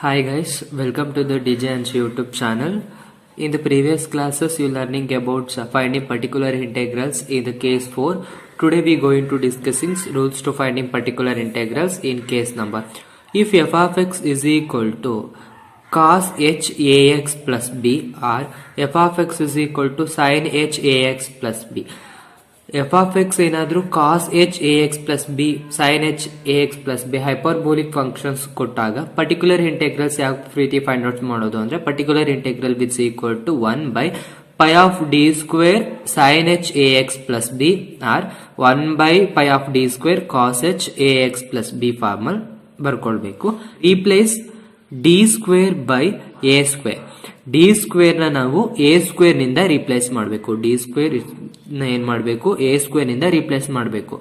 Hi guys, welcome to the DJ and YouTube channel. In the previous classes you learning about finding particular integrals in the case 4. Today we going to discussing rules to finding particular integrals in case number. If f of x is equal to cos h ax plus b or f of x is equal to sin h ax plus b. f of x ಏನಾದರೂ cos h ax plus b sin h ax plus b hyperbolic functions ಕೊಟ್ಟಾಗ particular integrals ಯಾವ ರೀತಿ find out ಮಾಡೋದು ಅಂದ್ರೆ particular integral which equal to 1 by pi of d square sin h ax plus b or 1 by pi of d square cos h ax plus b formal ಬರ್ಕೊಳ್ಬೇಕು. Replace d square by a square. D square ನ ನಾವು A square ನಿಂದ replace ಮಾಡಬೇಕು. D square ಏನ್ ಮಾಡಬೇಕು, A square ನಿಂದ replace ಮಾಡಬೇಕು.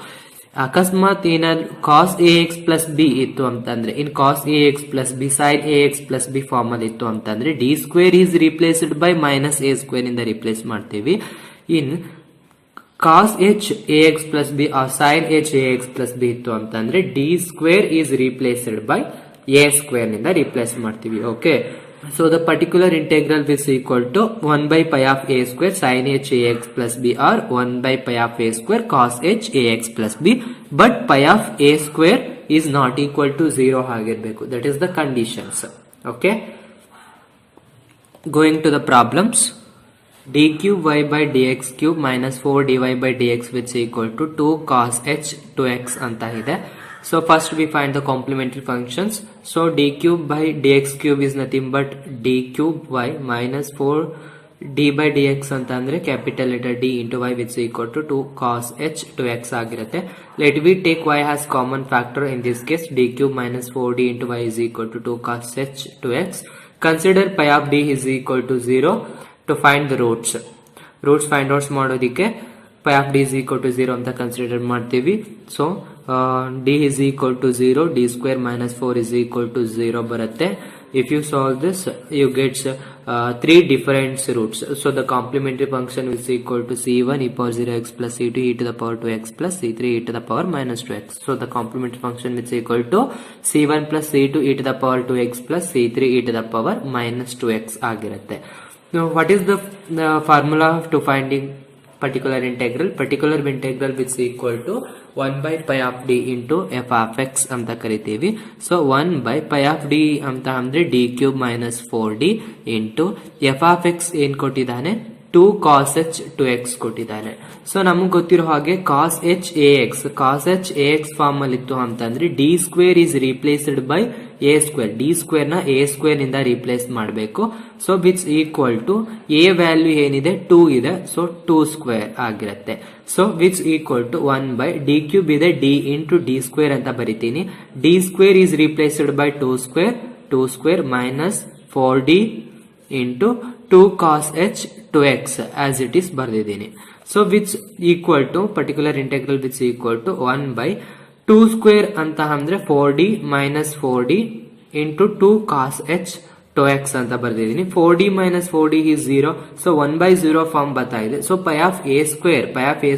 ಅಕಸ್ಮಾತ್ ಏನಾದ್ರು cos A X plus B ಇತ್ತು ಅಂತಂದ್ರೆ, in cos A X plus B sine A X plus B form ಅಲ್ಲಿ ಇತ್ತು ಅಂತಂದ್ರೆ D square is replaced by minus A square ನಿಂದ ರಿಪ್ಲೇಸ್ ಮಾಡ್ತೀವಿ. In cos H A X plus b r sine h A X plus B ಇತ್ತು ಅಂತಂದ್ರೆ D square is replaced by a square ನಿಂದ replace ಮಾಡ್ತೀವಿ. Okay, so the particular integral is equal to 1 by pi of a square sin h ax plus b or 1 by pi of a square cos h ax plus b, but pi of a square is not equal to 0 ಆಗಿರಬೇಕು. That is the conditions. Okay, going to the problems. d cube y by dx cube minus 4 dy by dx which is equal to 2 cos h 2x ಅಂತ ಇದೆ. So first we find the complementary functions. So d cube by dx cube is nothing but d cube y minus 4 d by dx ಅಂತ ಅಂದ್ರೆ capital letter D into y which is equal to 2 cos h 2x ಆಗಿರುತ್ತೆ. Let we take y as common factor. In this case d cube minus 4d into y is equal to 2 cos h 2x. Consider pi of d is equal to 0 to find the roots. Roots find out ಮಾಡೋದಿಕ್ಕೆ pi of d is equal to 0 ಅಂತ consider ಮಾಡ್ತೀವಿ. So d is equal to 0, d square minus 4 is equal to 0 ಬರುತ್ತೆ. If you solve this you get 3 different roots. So the complementary function is equal to c1 e power 0x plus c2 e to the power 2x plus c3 e to the power minus 2x. So the complementary function is equal to c1 plus c2 e to the power 2x plus c3 e to the power minus 2x ಆಗಿರುತ್ತೆ. Now what is the formula to finding particular integral? Particular integral which is equal to 1 by pi of d into f of x ಅಂತ ಕರಿತೀವಿ. So 1 by pi of d ಅಂತ ಅಂದ್ರೆ d cube minus 4d into f of x ಏನ್ ಕೊಟ್ಟಿದ್ದಾನೆ, 2 cos h 2x ಕೊಟ್ಟಿದ್ದಾನೆ. So ನಮಗೆ ಗೊತ್ತಿರೋ ಹಾಗೆ cos h ax ಫಾರ್ಮ್ ಅಲ್ಲಿ ಇತ್ತು ಅಂತಂದ್ರೆ d square is replaced by a square. D square ನ a ಸ್ಕ್ವೇರ್ ನಿಂದ ರಿಪ್ಲೇಸ್ ಮಾಡಬೇಕು. So which equal to a value ಏನಿದೆ 2 ಇದೆ, ಸೊ 2 ಸ್ಕ್ವೇರ್ ಆಗಿರುತ್ತೆ. So which equal to 1 by D cube ಇದೆ d ಇಂಟು ಡಿ ಸ್ಕ್ವೇರ್ ಅಂತ ಬರಿತೀನಿ. D square is replaced by 2 square minus 4d into 2 cos h 2x as it is ಬರ್ದಿದ್ದೀನಿ. So which equal to particular integral which equal to 1 by 2 square ಅಂತ ಅಂದ್ರೆ 4d minus 4d into 2 cos h 2x ಅಂತ ಬರ್ದಿದ್ದೀನಿ. 4d minus 4d is 0. So 1 by 0 form ಬರ್ತಾ ಇದೆ. So pi of a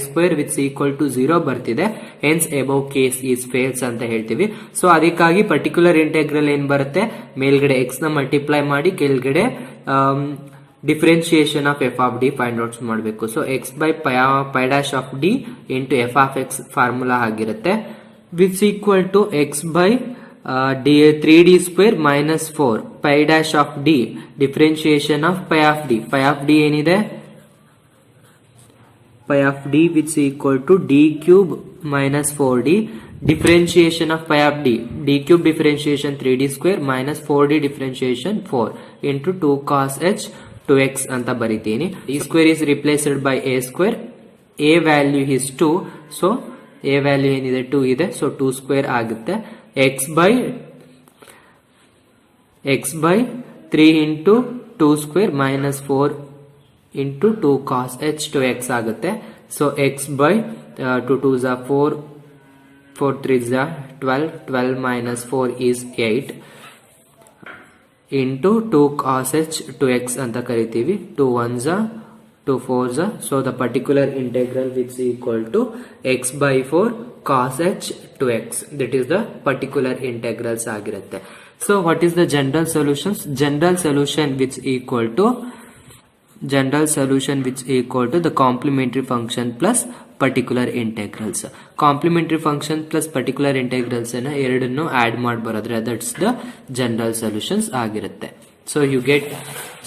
square which equal to 0 ಬರ್ತಿದೆ. Hence above case is fails ಅಂತ ಹೇಳ್ತೀವಿ. So ಅದಕ್ಕಾಗಿ ಪರ್ಟಿಕ್ಯುಲರ್ ಇಂಟೆಗ್ರಲ್ ಏನ್ ಬರುತ್ತೆ, ಮೇಲ್ಗಡೆ x ನ ಮಲ್ಟಿಪ್ಲೈ ಮಾಡಿ ಕೆಳಗಡೆ differentiation of F of D find out ಮಾಡಬೇಕು. So X by pi dash of D into F of X formula ಆಗಿರುತ್ತೆ. Which equal to X by 3d square minus 4 pi dash of D differentiation of pi of D. Pi of D ಏನಿದೆ, pi of D which equal to D cube minus 4d differentiation of pi of d, d cube differentiation 3d square minus 4d differentiation 4 into 2 cos h 2x ಅಂತ ಬರಿತೀನಿ. d square is replaced by a square. a value is 2, so a value ಏನಿದೆ 2 ಇದೆ, so 2 square ಆಗುತ್ತೆ. x by 3 into 2 square minus 4 into 2 cos h 2x ಆಗುತ್ತೆ. so x by 2 2s are 4 4 3s are 12 minus 4 is 8 into 2 cos h 2x ಅಂತ ಕರಿತೀವಿ. 2 1s are 2 4s are. So the particular integral which is equal to x by 4 cos h 2x. That is the particular integrals ಆಗಿರುತ್ತೆ. So what is the general solutions? General solution which equal to the complementary function plus particular integrals. Complementary function plus particular integrals ಅನ್ನು ಎರಡನ್ನು add ಮಾಡಿ ಬರೋದ್ರೆ that's the general solutions ಆಗಿರುತ್ತೆ. So you get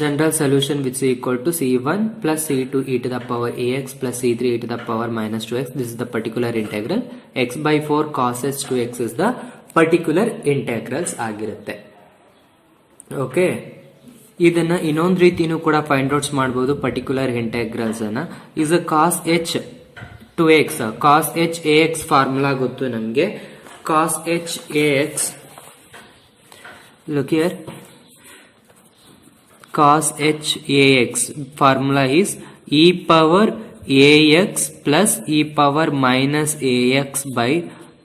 general solution which is equal to c1 plus c2 e to the power ax plus c3 e to the power minus 2x. This is the particular integral. X by 4 cos h 2x is the particular integrals ಆಗಿರುತ್ತೆ. Okay, ಇದನ್ನ ಇನ್ನೊಂದು ರೀತಿನೂ ಕೂಡ find outs ಮಾಡಬಹುದು. Particular integrals ಅನ್ನ is cos H two X. Cos H A X formula ಗೊತ್ತು ನಮ್ಗೆ. Cos H A X, look here, cos h ax formula is e power ax plus e power minus ax by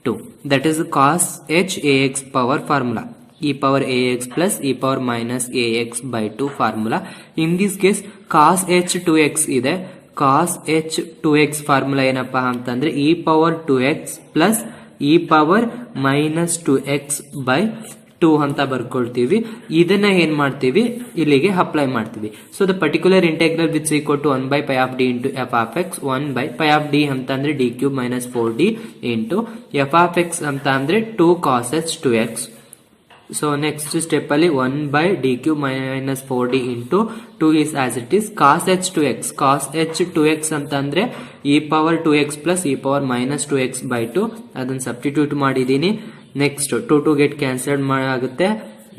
2. That is the cos h ax power formula. E power ax plus e power minus ax by 2 formula. In this case cos h 2x ಇದೆ. cos h 2x formula ಏನಪ್ಪಾ ಅಂತಂದ್ರೆ e power 2x plus e power minus 2x by 2 ಅಂತ ಬರ್ಕೊಳ್ತೀವಿ. ಇದನ್ನ ಏನ್ ಮಾಡ್ತೀವಿ, ಇಲ್ಲಿಗೆ apply ಮಾಡ್ತೀವಿ. So the particular integral which equal to 1 by pi of d into f of x. 1 by pi of d ಅಂತ ಅಂದ್ರೆ d cube minus 4d into f of x ಅಂತ ಅಂದ್ರೆ 2 cos h 2x. So next step ಅಲ್ಲಿ 1 by d cube minus 4d into 2 is as it is cos h 2x. cos h 2x ಅಂತ ಅಂದ್ರೆ e power 2x plus e power minus 2x by 2. ಅದನ್ನ substitute ಮಾಡಿದೀನಿ. Next 2 get cancelled ಆಗುತ್ತೆ.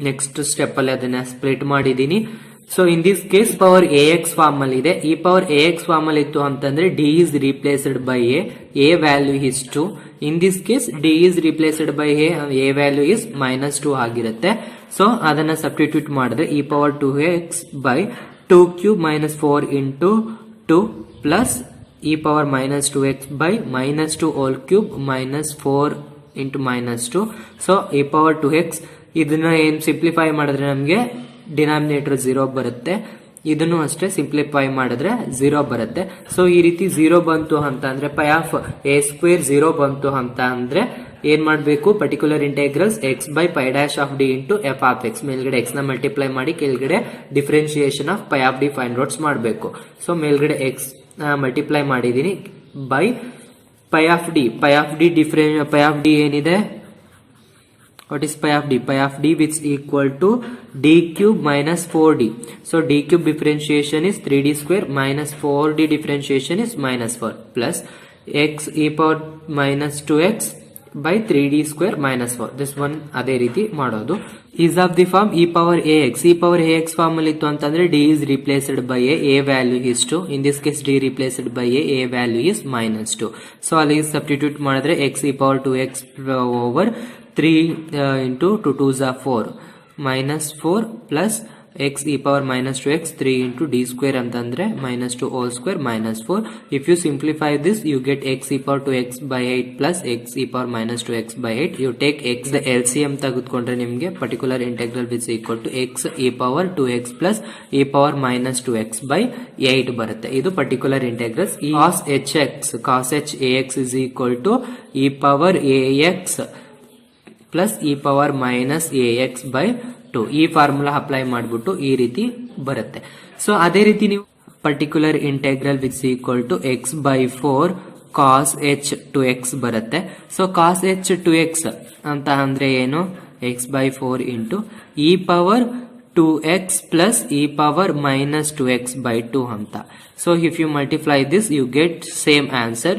Next step ಅಲ್ಲಿ ಅದನ್ನ split ಮಾಡಿದೀನಿ. So in this case power a x form ಅಲ್ಲಿ ಇದೆ. ಈ ಪವರ್ ಎ ಎಕ್ಸ್ ಫಾರ್ಮ್ ಅಲ್ಲಿ ಇತ್ತು ಅಂತಂದ್ರೆ D is replaced by A value is 2. In this case D is replaced by A value is -2 ಆಗಿರುತ್ತೆ. ಸೊ ಅದನ್ನ substitute ಮಾಡಿದ್ರೆ E power 2x by 2 cube minus 4 into 2 plus E power -2x by -2 whole cube minus 4 into -2. So e power 2x ಇದನ್ನ ಏನ್ simplify ಮಾಡಿದ್ರೆ ನಮ್ಗೆ denominator 0 ಬರುತ್ತೆ. ಇದನ್ನು ಅಷ್ಟೇ ಸಿಂಪ್ಲಿಫೈ ಮಾಡಿದ್ರೆ 0 ಬರುತ್ತೆ. ಸೊ ಈ ರೀತಿ 0 ಬಂತು ಅಂತ ಅಂದ್ರೆ ಪೈ ಆಫ್ ಎ ಸ್ಕ್ವೇರ್ 0 ಬಂತು ಅಂತ ಅಂದ್ರೆ ಏನ್ ಮಾಡ್ಬೇಕು, particular integrals x by pi dash of d into f of x. ಮೇಲ್ಗಡೆ x ನ ಮಲ್ಟಿಪ್ಲೈ ಮಾಡಿ ಕೆಳಗಡೆ differentiation of pi of D find outs ಮಾಡಬೇಕು. ಸೊ ಮೇಲ್ಗಡೆ x ಮಲ್ಟಿಪ್ಲೈ ಮಾಡಿದೀನಿ by pi of d. pi of d ಏನಿದೆ, what is pi of d? pi of d which equal to d cube minus 4d. so d cube differentiation is 3d square minus 4d differentiation is -4 plus x e power minus 2x by 3d square minus 4. this one ಅದೇ ರೀತಿ ಮಾಡೋದು. is of the form e power ax. e power ax form ಅಲ್ಲಿ ಇತ್ತು ಅಂತಂದ್ರೆ d is replaced by a value is 2. in this case d replaced by a value is -2. so ಅಲ್ಲಿ substitute ಮಾಡಿದ್ರೆ x e power 2x over 3 into 2 2s are 4 -4 plus x e power minus 2x 3 into d square ಅಂತಂದ್ರೆ -2 whole square -4. if you simplify this you get x e power 2x by 8 plus x e power minus 2x by 8. you take x the LCM ತೆಗೆದುಕೊಂಡ್ರೆ ನಿಮಗೆ particular integral which equal to x e power 2x plus e power minus 2x by 8 ಬರುತ್ತೆ. ಇದು particular integrals. cos h ax is equal to e power ax plus e power minus ax by 2. ಈ formula apply ಮಾಡಿಬಿಟ್ಟು ಈ ರೀತಿ ಬರುತ್ತೆ. So ಅದೇ ರೀತಿ ನೀವು particular integral which equal to x by 4 cos h to x ಬರುತ್ತೆ. So cos h to x ಅಂತ ಅಂದ್ರೆ ಏನು, x by 4 into e power 2x plus e power minus 2x by 2 ಅಂತ. So if you multiply this you get same answer,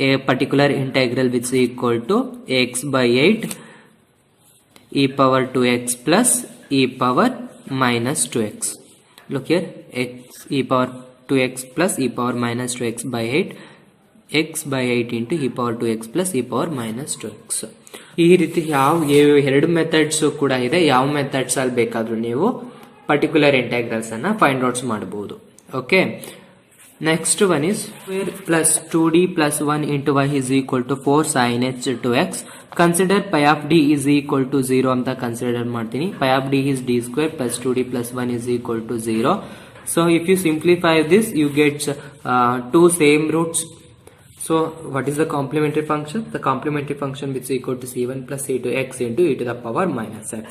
a particular integral which is equal to x by 8 e power 2x plus e power minus 2x. look here, x e power 2x plus e power minus 2x by 8 x by 8 into e power 2x plus e power minus 2x. ಈ ರೀತಿ ಎರಡು methods ಕೂಡ ಇದೆ. ಯಾವ methods ಅಲ್ಲಿ ಬೇಕಾದ್ರೂ ನೀವು particular integrals ಅನ್ನ ಫೈಂಡ್ ಔಟ್ಸ್ ಮಾಡಬಹುದು. Okay, next one is square plus 2d plus 1 into y is equal to 4 sin h to x. Consider pi of d is equal to 0 ಅಂತ ಕನ್ಸಿಡರ್ ಮಾಡ್ತೀನಿ. Pi of d is d square plus 2d plus 1 is equal to 0. So if you simplify this you get 2 same roots. So what is the complementary function? The complementary function which equal to c1 plus c2x into e to the power minus x.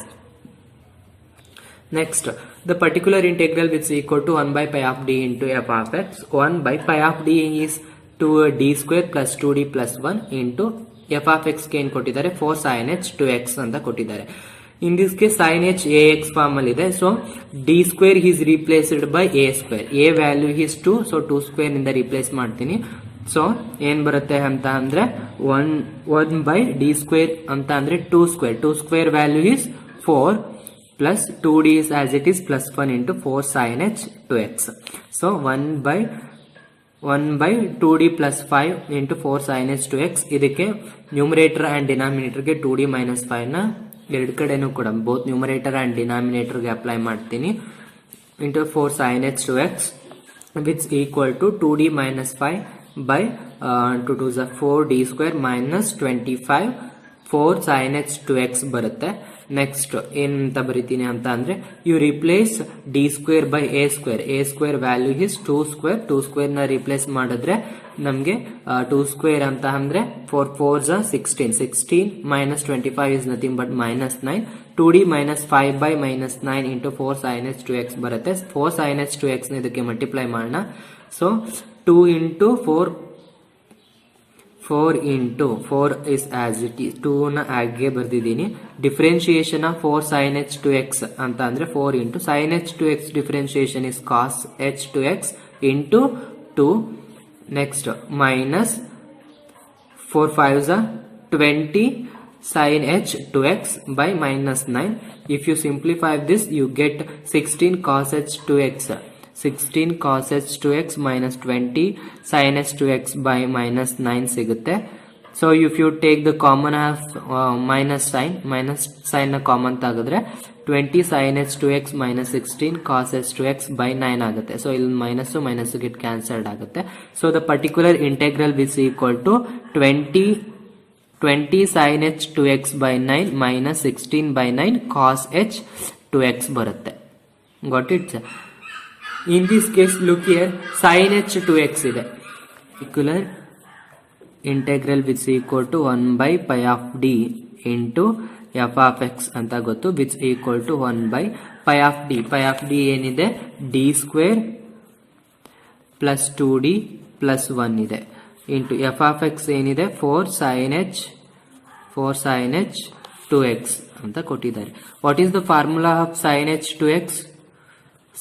Next, the particular integral which is equal to 1 by pi of d into f of x. 1 by pi of d is 2d square plus 2d plus 1 into f of x ಗೆ ಏನು ಕೊಟ್ಟಿದ್ದಾರೆ 4 sin h 2x ಅಂತ ಕೊಟ್ಟಿದ್ದಾರೆ. In this case sin h ax form ಅಲ್ಲಿ ಇದೆ. So d square is replaced by a square. a value is 2, so 2 square ನಿಂದ replace ಮಾಡ್ತೀನಿ. So ಏನ್ ಬರುತ್ತೆ ಅಂತ ಅಂದ್ರೆ 1 by d square ಅಂತ ಅಂದ್ರೆ 2 square. 2 square value is 4 plus 2d is as it is plus 1 into 4 sin h 2x. So 1 by 2d plus 5 into 4 sin h 2x. ಇದಕ್ಕೆ numerator and denominator ಗೆ 2d minus 5 ನ ಎರಡು ಕಡೆನೂ ಕೂಡ both numerator and denominator ಗೆ apply ಮಾಡ್ತೀನಿ into 4 sin h 2x which equal to 2d minus 5 by 2 to the 4d square minus 25 4 sin h 2x ಬರುತ್ತೆ. Next ಏನಂತ ಬರೀತೀನಿ ಅಂತ ಅಂದ್ರೆ you replace d square by a square value is 2 square. 2 square ನ replace ಮಾಡಿದ್ರೆ ನಮ್ಗೆ 2 square ಅಂತ ಅಂದ್ರೆ 4 4s 16 minus 25 is nothing but minus 9. 2d minus 5 by minus 9 into 4 sin h 2x ಬರುತ್ತೆ. 4 sin h 2x ನ ಇದಕ್ಕೆ ಮಲ್ಟಿಪ್ಲೈ ಮಾಡೋಣ. So 2 into 4 into 4 is as it is 2 ನ ಹಾಗೆ ಬರ್ದಿದ್ದೀನಿ. Differentiation of 4 sin h 2x ಅಂತ ಅಂದ್ರೆ 4 into sin h 2x differentiation is cos h 2x into 2. Next minus 4 5s 20 sin h 2x by minus 9. If you simplify this you get 16 cos h 2x. 16 cos h 2x minus 20 sin h 2x by minus 9 ಸಿಗುತ್ತೆ. So if you take the common of minus sine ನ common ತೆಗೆದ್ರೆ 20 sin h 2x minus 16 cos h 2x by 9 ಆಗುತ್ತೆ. So ಇಲ್ಲಿ minus get cancelled ಆಗುತ್ತೆ. So the particular integral is equal to 20 sin h 2x by 9 minus 16 by 9 cos h 2x ಬರುತ್ತೆ. got it? In this case look here, sin h 2x ಇದೆ. particular integral which is equal to 1 by pi of d into f of x ಅಂತ ಗೊತ್ತು, which equal to 1 by pi of d. pi of d ಏನಿದೆ d square plus 2d plus 1 ಇದೆ into f of x ಏನಿದೆ 4 sin h 2x ಅಂತ ಕೊಟ್ಟಿದ್ದಾರೆ. what is the formula of sin h 2x?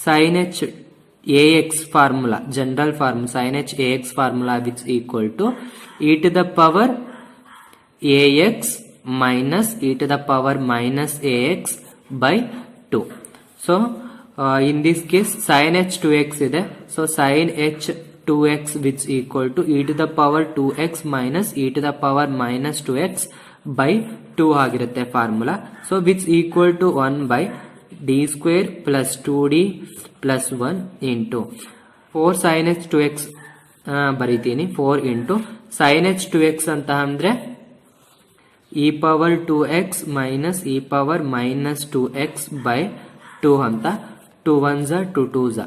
sin h ax formula, general form sin h ax formula which equal to e to the power ax minus e to the power minus ax by 2. So in this case sin h 2x ಇದೆ. so sin h 2x which equal to e to the power 2x minus e to the power minus 2x by 2 ಆಗಿರುತ್ತೆ formula. So which equal to 1 by d square plus 2d plus 1 into 4 sin h 2x ಬರೀತೀನಿ. 4 into sin h 2x ಅಂತ ಅಂದ್ರೆ e power 2x minus e power minus 2x by 2 ಅಂತ 2 1s 2 2s.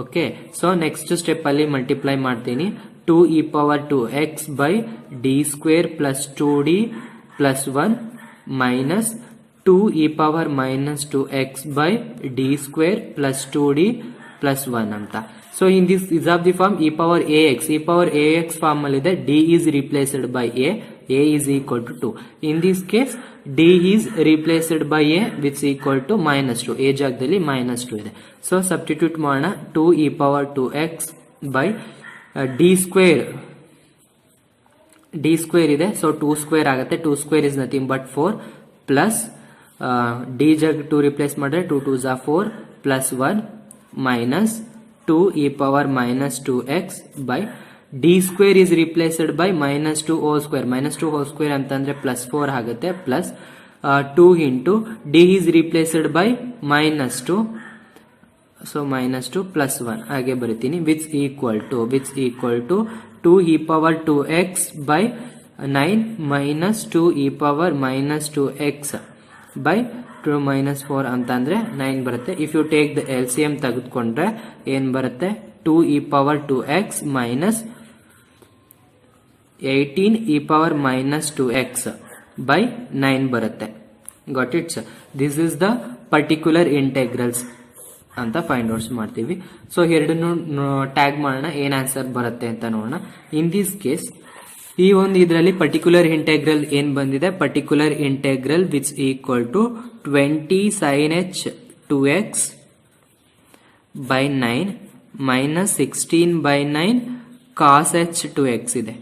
Okay, so next step ಅಲ್ಲಿ multiply ಮಾಡ್ತೀನಿ. 2 e power 2x by d square plus 2d plus 1 minus 2 e power minus 2x by d square plus 2d plus 1 ಅಂತ. So in this is of the form e power ax form ಅಲ್ಲಿ ಇದೆ. d is replaced by a is equal to 2. in this case d is replaced by a which is equal to minus 2. a ಜಾಗದಲ್ಲಿ minus 2 ಇದೆ. So substitute ಮಾಡೋಣ. 2 e power 2x by d square ಇದೆ. So 2 square ಆಗುತ್ತೆ. 2 square is nothing but 4 plus d ಜಾಗ 2 replace ಮಾಡಿದ್ರೆ 2 2s 4 plus 1 minus 2 e power minus 2x by d square is replaced by minus 2 whole square. minus 2 whole square ಅಂತಂದ್ರೆ plus 4 ಆಗುತ್ತೆ. plus 2 into d is replaced by minus 2. so minus 2 plus 1 ಹಾಗೆ ಬರೀತೀನಿ. which equal to 2 e power 2x by 9 minus 2 e power minus 2x by 2 minus 4 ಅಂತಂದ್ರೆ 9 ಬರುತ್ತೆ. If you take the LCM ತೆಗೆದುಕೊಂಡ್ರೆ ಏನ್ ಬರುತ್ತೆ 2 e power 2x minus 18 e power minus 2x by 9 ಬರುತ್ತೆ. got it? This is the particular integrals ಅಂತ find outs ಮಾಡ್ತೀವಿ. So ಎರಡನ್ನು tag ಮಾಡೋಣ, ಏನ್ ಆನ್ಸರ್ ಬರುತ್ತೆ ಅಂತ ನೋಡೋಣ. ಇನ್ ದಿಸ್ ಕೇಸ್ ಈ ಒಂದು ಇದರಲ್ಲಿ ಪರ್ಟಿಕ್ಯುಲರ್ ಇಂಟೆಗ್ರಲ್ ಏನ್ ಬಂದಿದೆ, particular integral which equal to 20 sin h 2x by 9 minus 16 by 9 cos h 2x ಇದೆ.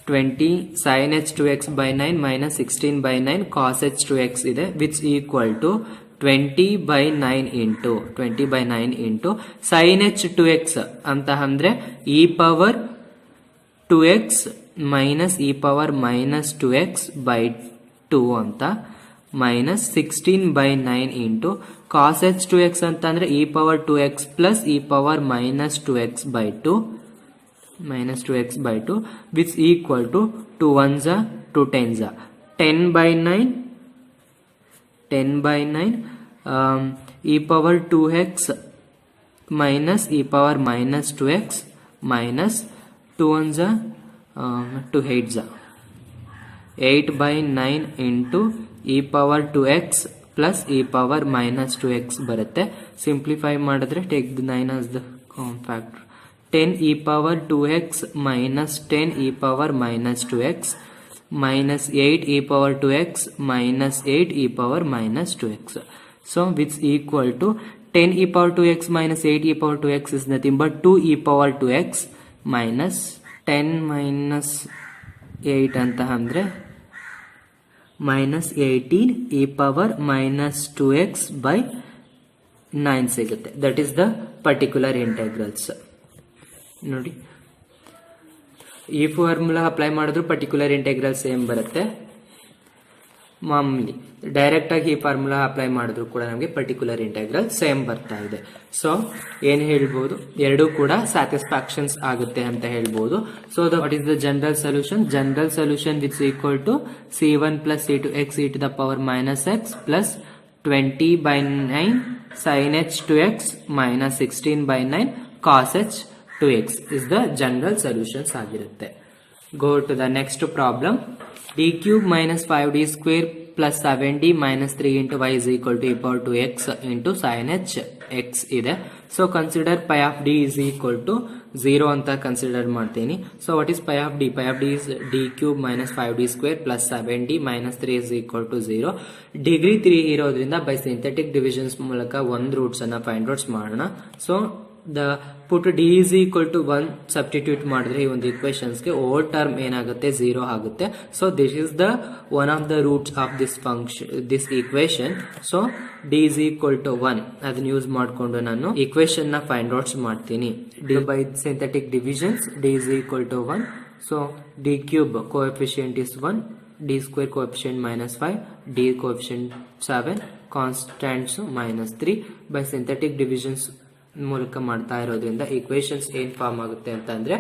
20 sin h 2x by 9 minus 16 by 9 cos h 2x ಇದೆ, which equal to 20 by 9 into sin h 2x ಅಂತ ಅಂದ್ರೆ e power 2x minus e power minus 2x by 2 ಅಂತ, minus 16 by 9 into cos h 2x ಅಂತ ಅಂದ್ರೆ e power 2x plus e power minus 2x by 2 which equal to 2 ones are 2 tens are 10 by 9 e power 2x minus e power minus 2x minus 2 ones are 2 8s are 8 by 9 into e power 2x plus e power minus 2x ಬರುತ್ತೆ. Simplify ಮಾಡಿದ್ರೆ take the 9 as the common factor. 10 e power 2x minus 10 e power minus 2x minus 8 e power 2x minus 8 e power minus 2x. So which equal to 10 e power 2x minus 8 e power 2x is nothing but 2 e power 2x minus 10 minus 8 ಅಂತ ಅಂದ್ರೆ minus 18 e power minus 2x by 9 ಸಿಗುತ್ತೆ. That is the particular integrals. ನೋಡಿ, ಈ formula apply ಮಾಡಿದ್ರು particular integral same ಬರುತ್ತೆ. ಮಾಮೂಲಿ direct ಆಗಿ ಈ ಫಾರ್ಮುಲಾ ಅಪ್ಲೈ ಮಾಡಿದ್ರು ಕೂಡ ನಮಗೆ ಪರ್ಟಿಕ್ಯುಲರ್ ಇಂಟೆಗ್ರಲ್ ಸೇಮ್ ಬರ್ತಾ ಇದೆ. ಸೊ ಏನ್ ಹೇಳ್ಬೋದು, ಎರಡೂ ಕೂಡ ಸ್ಯಾಟಿಸ್ಫ್ಯಾಕ್ಷನ್ಸ್ ಆಗುತ್ತೆ ಅಂತ ಹೇಳ್ಬೋದು. So what is the general solution which equal to c1 plus c2 x e to the power minus x plus 20 by 9 sin h 2x minus 16 by 9 cos h 2x is the general solutions ಆಗಿರುತ್ತೆ. Go to the next problem. d cube minus 5d square plus 7d minus 3 into y is equal to e power 2x into sin h x ಇದೆ. So consider pi of d is equal to 0 ಅಂತ consider ಮಾಡ್ತೀನಿ. So what is pi of d? Pi of d is d cube minus 5d square plus 7d minus 3 is equal to 0. Degree 3 ಇರೋದ್ರಿಂದ by synthetic divisions ಮೂಲಕ ಒಂದು roots ಅನ್ನ find outs ಮಾಡೋಣ. So put d is equal to 1 substitute ಮಾಡಿದ್ರೆ ಈ ಒಂದು equations ಗೆ ಓಲ್ term ಏನಾಗುತ್ತೆ 0 ಆಗುತ್ತೆ. So this is the one of the roots of this function, this equation. So d is equal to 1 ಅದನ್ನ ಯೂಸ್ ಮಾಡಿಕೊಂಡು ನಾನು equation ನ ಫೈಂಡ್ ಔಟ್ಸ್ ಮಾಡ್ತೀನಿ. d by synthetic divisions d is equal to 1. So d cube coefficient is 1, d square coefficient minus 5, d coefficient 7, constants minus 3. by synthetic divisions ಮೂಲಕ ಮಾಡ್ತಾ ಇರೋದ್ರಿಂದ equations ಏನ್ form ಆಗುತ್ತೆ ಅಂತ ಅಂದ್ರೆ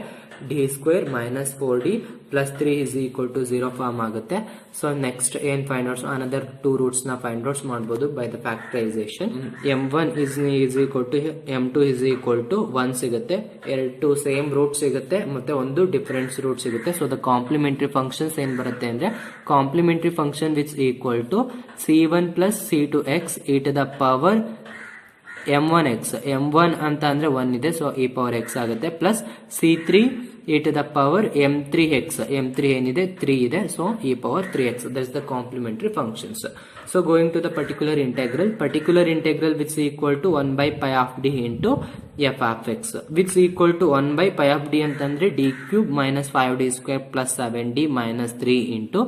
d square minus 4d plus 3 is equal to 0 form ಆಗುತ್ತೆ. So next ಏನ್ find outs, another 2 roots ನ ಫೈಂಡ್ ಔಟ್ಸ್ ಮಾಡಬಹುದು by the factorisation. m1 is equal to m2 is equal to 1 ಸಿಗುತ್ತೆ, 2 ಸೇಮ್ ರೂಟ್ ಸಿಗುತ್ತೆ ಮತ್ತೆ ಒಂದು ಡಿಫರೆನ್ಸ್ ರೂಟ್ ಸಿಗುತ್ತೆ. So the complementary functions ಏನ್ ಬರುತ್ತೆ ಅಂದ್ರೆ complementary function which equal to c1 plus c2x e to the power m1x, m1 ಅಂತ ಅಂದ್ರೆ 1 ಇದೆ, ಸೊ e power x ಆಗುತ್ತೆ, plus c3 e to the power m3x, m3 ಏನಿದೆ 3 ಇದೆ, so e power 3x. that is the complementary functions. so going to the particular integral which is equal to 1 by pi of d into f of x, which is equal to 1 by pi of d ಅಂತಂದ್ರೆ d cube minus 5d square plus 7d minus 3 into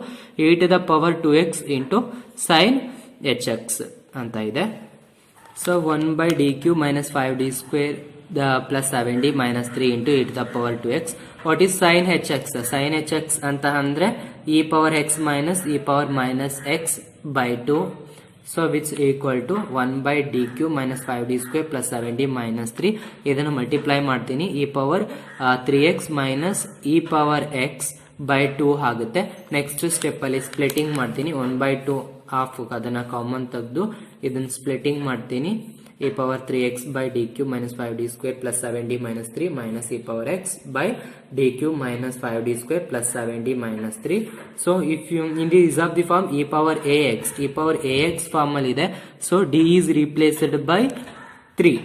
e to the power 2x into sin hx ಅಂತ ಇದೆ. So 1 by d cube minus 5d square plus 7d minus 3 into e to the power 2x. What is sin hx? Sin hx ಅಂತ ಅಂದ್ರೆ e power x minus e power minus x by 2. So which equal to 1 by d cube minus 5d square plus 7d minus 3. ಇದನ್ನು multiply ಮಾಡ್ತೀನಿ, e power 3x minus e power x by 2 ಆಗುತ್ತೆ. Next step ಅಲ್ಲಿ splitting ಮಾಡ್ತೀನಿ, 1 by 2 half ಅದನ್ನ common ತೆಗೆದು ಇದನ್ನ splitting ಮಾಡ್ತೀನಿ. e power 3x by d cube minus 5d square plus 7d minus 3 minus e power x by d cube minus 5d square plus 7d minus 3. So if you in the is of the form e power ax form ಅಲ್ಲಿ ಇದೆ. So d is replaced by 3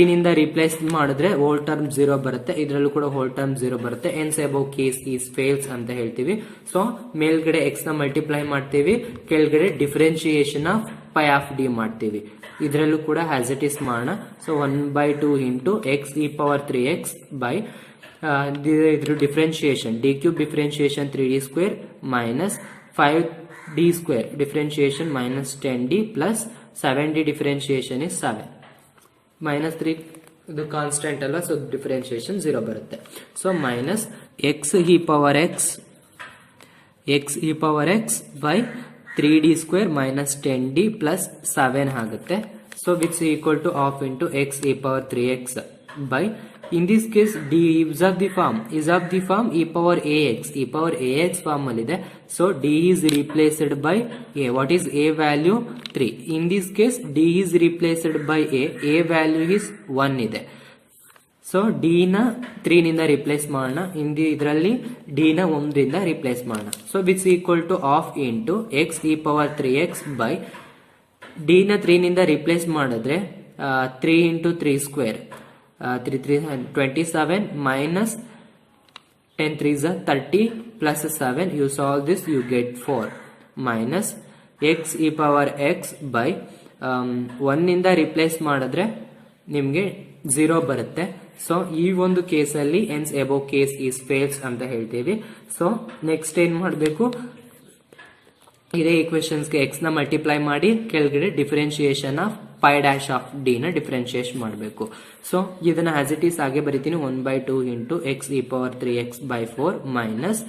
ನಿಂದ replace ಮಾಡಿದ್ರೆ hole term 0 ಬರುತ್ತೆ, ಇದರಲ್ಲೂ ಕೂಡ hole term 0 ಬರುತ್ತೆ. Hence above case is fails ಅಂತ ಹೇಳ್ತೀವಿ. ಸೊ ಮೇಲ್ಗಡೆ ಎಕ್ಸ್ ನ ಮಲ್ಟಿಪ್ಲೈ ಮಾಡ್ತೀವಿ, ಕೆಳಗಡೆ differentiation of pi of D ಮಾಡ್ತೀವಿ. ಇದರಲ್ಲೂ ಕೂಡ ಆಸ್ ಇಟ್ ಈಸ್ ಮಾಡೋಣ. So 1/2 into x e power 3x by ಇದ್ರ differentiation D cube differentiation 3d square minus 5d square differentiation minus 10d plus 7d differentiation is 7 minus 3 ಇದು constant ಅಲ್ವಾ, so differentiation 0 ಬರುತ್ತೆ. So minus x e power x by 3d square minus 10d plus 7 ಆಗುತ್ತೆ. So which equal to half into x e power 3x by in this case d is of the form e power ax form alide. So d is replaced by a. What is a value? 3. In this case d is replaced by a value is 1 ide. So d na 3 ನಿಂದ replace ಮಾಡೋಣ, ಇದರಲ್ಲಿ d ನ 1 ರಿಂದ replace ಮಾಡೋಣ. So which equal to half into x e power 3x by d ನ 3 ನಿಂದ replace ಮಾಡಿದ್ರೆ 3 into 3 square 27 minus 10 3s are 30 plus 7. You solve this, you get 4 minus x e power x by 1 ಇಂದ replace ಮಾಡಿದ್ರೆ ನಿಮಗೆ 0 ಬರುತ್ತೆ. So ಈ ಒಂದು ಕೇಸಲ್ಲಿ ಎನ್ಸ್ ಅಬೌವ್ ಕೇಸ್ ಈಸ್ ಫೇಲ್ಸ್ ಅಂತ ಹೇಳ್ತೀವಿ. ಸೊ ನೆಕ್ಸ್ಟ್ ಏನ್ ಮಾಡಬೇಕು, ಇದೇ ಈಕ್ವೇಶನ್ಸ್ಗೆ ಎಕ್ಸ್ ನ ಮಲ್ಟಿಪ್ಲೈ ಮಾಡಿ ಕೆಳಗಡೆ differentiation of pi dash of D ನ ಡಿಫರೆನ್ಶಿಯೇಟ್ ಮಾಡಬೇಕು. ಸೊ ಇದನ್ನ ಆಸ್ ಇಟ್ ಈಸ್ ಹಾಗೆ ಬರೀತೀನಿ. 1/2 into x e power 3x by 4 minus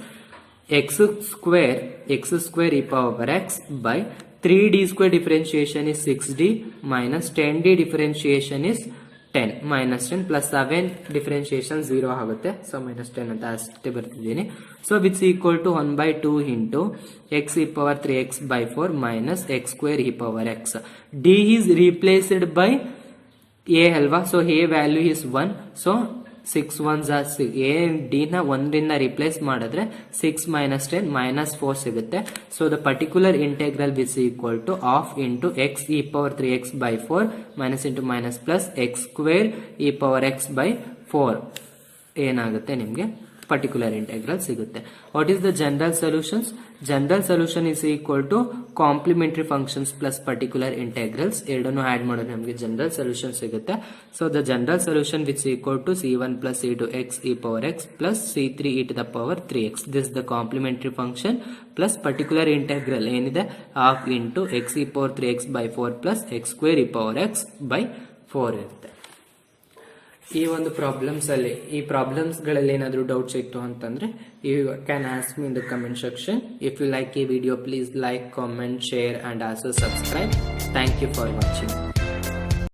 x square e power x by 3d square differentiation is 6d minus 10d differentiation is 10 minus 10 plus 7 differentiation 0 ಆಗುತ್ತೆ. So minus 10 ಅಂತ ಅಷ್ಟೇ ಬರ್ತಿದ್ದೀನಿ. So which equal to 1/2 into x e power 3x by 4 minus x square e power x. D is replaced by a ಅಲ್ವಾ, so a value is 1. So 6 1s are 6. A D ನ 1 ರಿಂದ replace ಮಾಡಿದ್ರೆ 6 minus 10 minus 4 ಸಿಗುತ್ತೆ. So the particular integral which equal to half into x e power 3x by 4 minus into minus plus x square e power x by 4 ಏನಾಗುತ್ತೆ ನಿಮಗೆ particular integral ಸಿಗುತ್ತೆ. What is the general solutions? General solution is equal to complementary functions plus particular integrals ಎರಡನ್ನು add ಮಾಡಿದ್ರೆ ನಮಗೆ general solution ಸಿಗುತ್ತೆ. So the general solution which equal to c1 plus c2 x e power X plus c3 e to the power 3x. This the complementary function plus particular integral ಏನಿದೆ half into x e power 3x by 4 plus x square e power x by 4 ಇರುತ್ತೆ. ಈ ಒಂದು problems ಅಲ್ಲಿ ಈ problems ಗಳಲ್ಲಿ ಏನಾದರೂ doubts ಇತ್ತು ಅಂತಂದ್ರೆ you can ask me in the comment section. If you like ಈ video please like, comment, share and also subscribe. Thank you for watching.